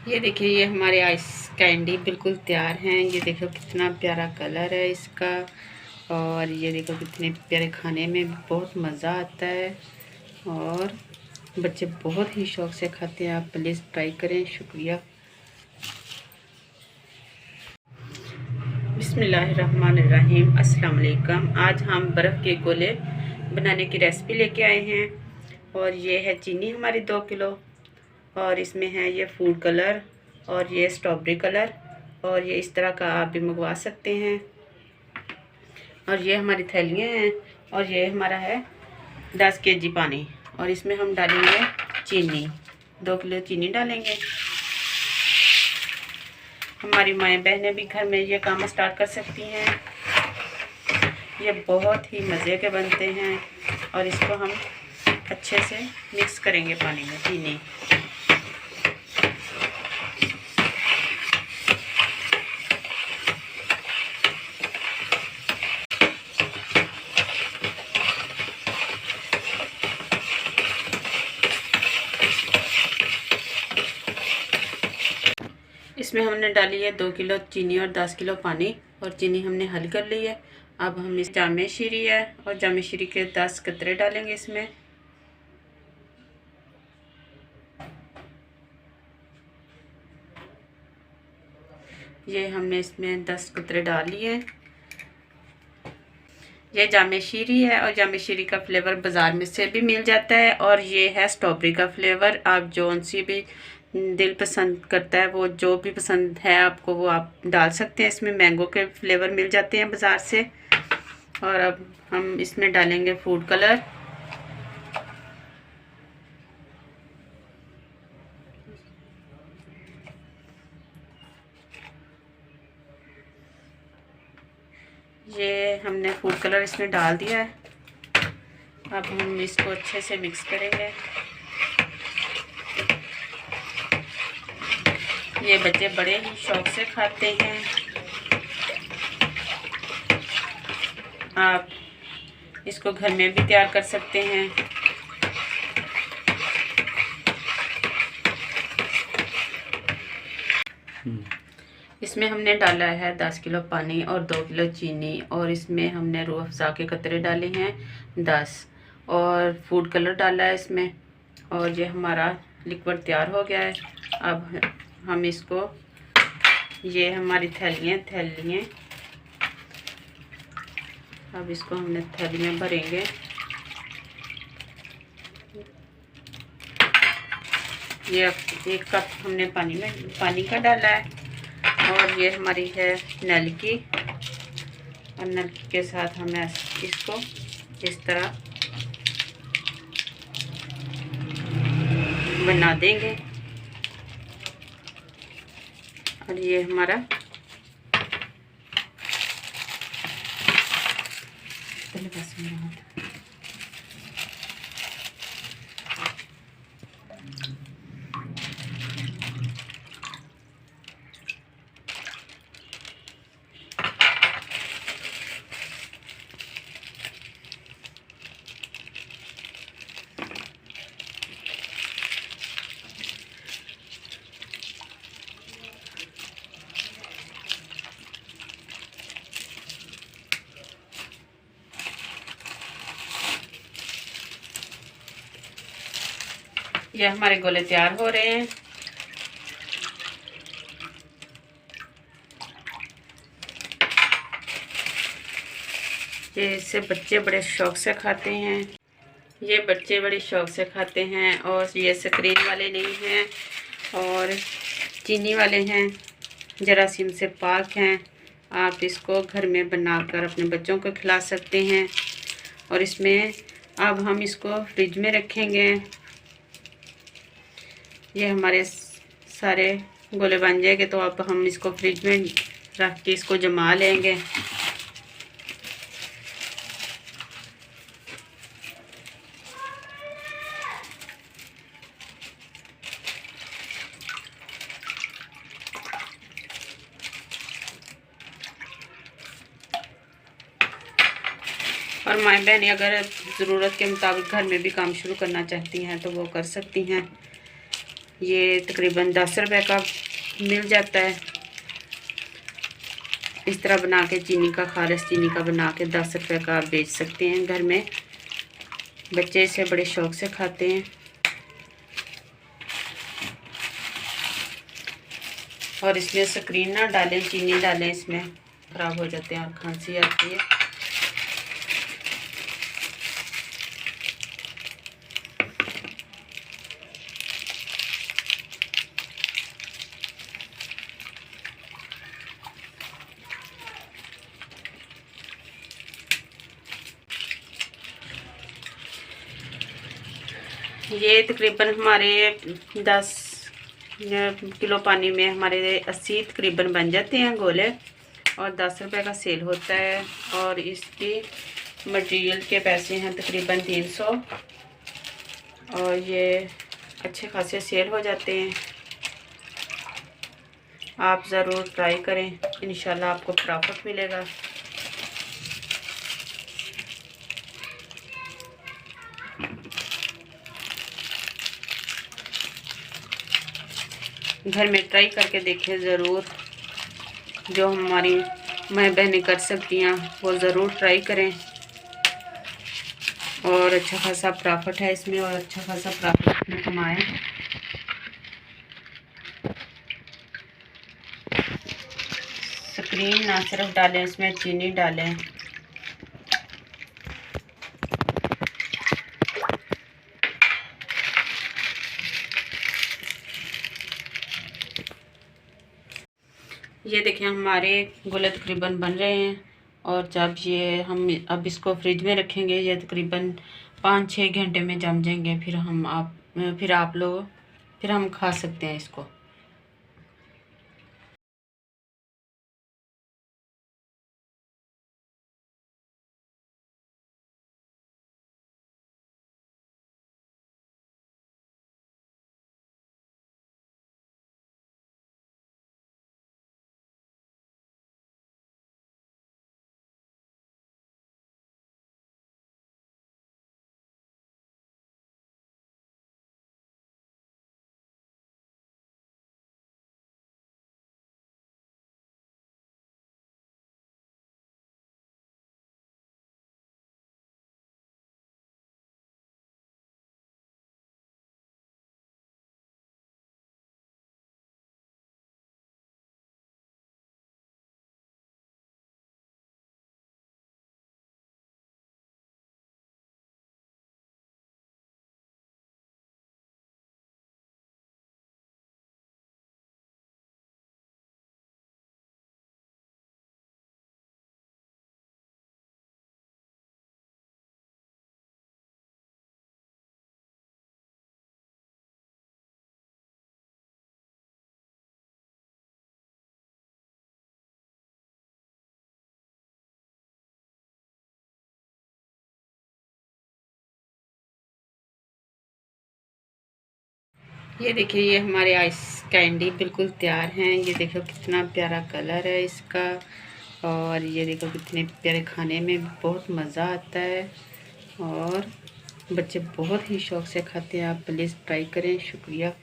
ये देखिए, ये हमारे आइस कैंडी बिल्कुल तैयार हैं। ये देखो कितना प्यारा कलर है इसका, और ये देखो कितने प्यारे, खाने में बहुत मज़ा आता है और बच्चे बहुत ही शौक़ से खाते हैं। आप प्लीज़ ट्राई करें। शुक्रिया। बिस्मिल्लाहिर्रहमानिर्रहीम। अस्सलाम वालेकुम। आज हम बर्फ़ के गोले बनाने की रेसिपी लेके आए हैं, और ये है चीनी हमारी 2 किलो, और इसमें है ये फूड कलर और ये स्ट्रॉबेरी कलर, और ये इस तरह का आप भी मंगवा सकते हैं। और ये हमारी थैलियाँ हैं, और ये हमारा है 10 केजी पानी, और इसमें हम डालेंगे चीनी, 2 किलो चीनी डालेंगे। हमारी माएँ बहनें भी घर में ये काम स्टार्ट कर सकती हैं। ये बहुत ही मज़े के बनते हैं, और इसको हम अच्छे से मिक्स करेंगे पानी में चीनी। इसमें हमने डाली है 2 किलो चीनी और 10 किलो पानी, और चीनी हमने हल कर ली है। अब हम इस जामे शीरी है, और जामे शीरी के 10 कतरे डालेंगे इसमें। ये हमने इसमें 10 कतरे डाल लिए हैं। ये जामे शीरी है, और जामे शीरी का फ्लेवर बाज़ार में से भी मिल जाता है, और ये है स्ट्रॉबेरी का फ्लेवर। आप जो सी भी दिल पसंद करता है, वो जो भी पसंद है आपको वो आप डाल सकते हैं। इसमें मैंगो के फ्लेवर मिल जाते हैं बाज़ार से। और अब हम इसमें डालेंगे फूड कलर। ये हमने फूड कलर इसमें डाल दिया है। अब हम इसको अच्छे से मिक्स करेंगे। ये बच्चे बड़े ही शौक़ से खाते हैं। आप इसको घर में भी तैयार कर सकते हैं। इसमें हमने डाला है 10 किलो पानी और 2 किलो चीनी, और इसमें हमने रूह अफ़ज़ा के कतरे डाले हैं 10, और फूड कलर डाला है इसमें, और ये हमारा लिक्विड तैयार हो गया है। अब हम इसको, ये हमारी थैलियाँ, अब इसको हमने थैली में भरेंगे। ये 1 कप हमने पानी का डाला है, और ये हमारी है नलकी, और नलकी के साथ हम इसको इस तरह बना देंगे। और ये हमारा ये हमारे गोले तैयार हो रहे हैं। ये इसे बच्चे बड़े शौक़ से खाते हैं। ये बच्चे बड़े शौक़ से खाते हैं, और ये स्क्रीन वाले नहीं हैं और चीनी वाले हैं, जरासीम से पाक हैं। आप इसको घर में बनाकर अपने बच्चों को खिला सकते हैं। और इसमें अब हम इसको फ्रिज में रखेंगे। ये हमारे सारे गोले बन जाएंगे, तो अब हम इसको फ्रिज में रख के इसको जमा लेंगे। और माएँ बहनें अगर ज़रूरत के मुताबिक घर में भी काम शुरू करना चाहती हैं तो वो कर सकती हैं। ये तकरीबन 10 रुपए का मिल जाता है। इस तरह बना के चीनी का, खालिस चीनी का बना के 10 रुपए का आप बेच सकते हैं घर में। बच्चे इसे बड़े शौक से खाते हैं। और इसमें स्क्रीन ना डालें, चीनी डालें, इसमें ख़राब हो जाते हैं और खांसी आती है। ये तकरीबन हमारे 10 किलो पानी में हमारे 80 तकरीबन बन जाते हैं गोले, और 10 रुपए का सेल होता है। और इसकी मटेरियल के पैसे हैं तकरीबन 300, और ये अच्छे खासे सेल हो जाते हैं। आप ज़रूर ट्राई करें, इंशाल्लाह आपको प्रॉफिट मिलेगा। घर में ट्राई करके देखें ज़रूर। जो हमारी माँ बहनें कर सकती हैं वो ज़रूर ट्राई करें। और अच्छा खासा प्रॉफिट है इसमें, और अच्छा खासा प्रॉफिट में कमाएं। स्क्रीन ना सिर्फ डालें, इसमें चीनी डालें। ये देखें हमारे गोले तकरीबन बन रहे हैं। और जब ये हम अब इसको फ्रिज में रखेंगे, ये तकरीबन 5-6 घंटे में जम जाएंगे। फिर आप लोग फिर हम खा सकते हैं इसको। ये देखिए, ये हमारे आइस कैंडी बिल्कुल तैयार हैं। ये देखो कितना प्यारा कलर है इसका, और ये देखो कितने प्यारे, खाने में बहुत मज़ा आता है और बच्चे बहुत ही शौक़ से खाते हैं। आप प्लीज़ ट्राई करें। शुक्रिया।